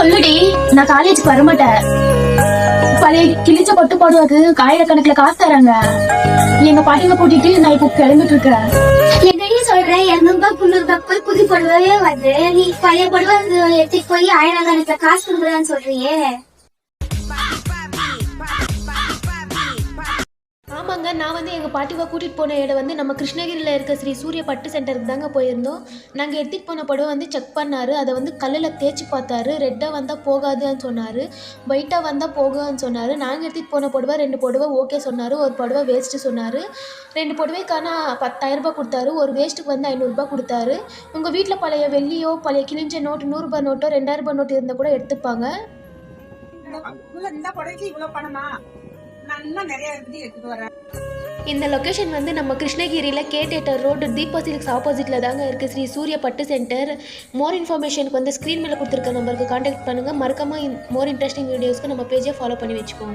சொல்லுடி. நான் காலேஜுக்கு வரமாட்டேன். பழைய கிழிச்ச பட்டு போடுவாது ஆயிரக்கணக்கில் காசு தராங்க. எங்க பாட்டிங்க கூட்டிட்டு நான் இப்போ கிளம்பிட்டு இருக்கேன். என்னடி சொல்றேன்? 200 ரூபாய் போய் புது பொடவையே வருது. நீ பழைய பொடவை எடுத்துட்டு போய் 1000 கணக்குல காசு கொடுக்குறான்னு சொல்றியே. ஆமாங்க, நான் வந்து எங்கள் பாட்டிவை கூட்டிகிட்டு போன இடம் வந்து நம்ம கிருஷ்ணகிரியில் இருக்க ஸ்ரீ சூரிய பட்டு சென்டருக்கு தாங்க போயிருந்தோம். நாங்கள் எடுத்துகிட்டு போன புடவை வந்து செக் பண்ணார். அதை வந்து கல்லில் தேய்ச்சி பார்த்தாரு. ரெட்டாக வந்தால் போகாதுன்னு சொன்னார், ஒயிட்டாக வந்தால் போகுன்னு சொன்னார். நாங்கள் எடுத்துகிட்டு போன புடவை 2 புடவை ஓகே சொன்னார், ஒரு புடவை வேஸ்ட்டு சொன்னார். 2 புடவைக்கான 10,000 ரூபாய் கொடுத்தாரு, ஒரு வேஸ்ட்டுக்கு வந்து 500 ரூபாய் கொடுத்தாரு. உங்கள் வீட்டில் பழைய வெள்ளியோ பழைய கிழிஞ்ச நோட்டு 100 ரூபாய் நோட்டோ 2000 ரூபாய் நோட்டு இருந்தால் கூட எடுத்துப்பாங்க. இந்த லொக்கேஷன் வந்து நம்ம கிருஷ்ணகிரியில் கேட்டேட்டர் ரோடு தீபா சில்க்ஸ் ஆப்போசிட்டில் தாங்க இருக்குது ஸ்ரீ சூரிய பட்டு சென்டர். மோர் இன்ஃபர்மேஷனுக்கு வந்து ஸ்க்ரீன் மேலே கொடுத்துருக்க நம்பருக்கு காண்டாக்ட் பண்ணுங்கள். மறக்காமல் மோர் இன்ட்ரெஸ்டிங் வீடியோஸ்க்கு நம்ம பேஜை ஃபாலோ பண்ணி வச்சுக்கோங்க.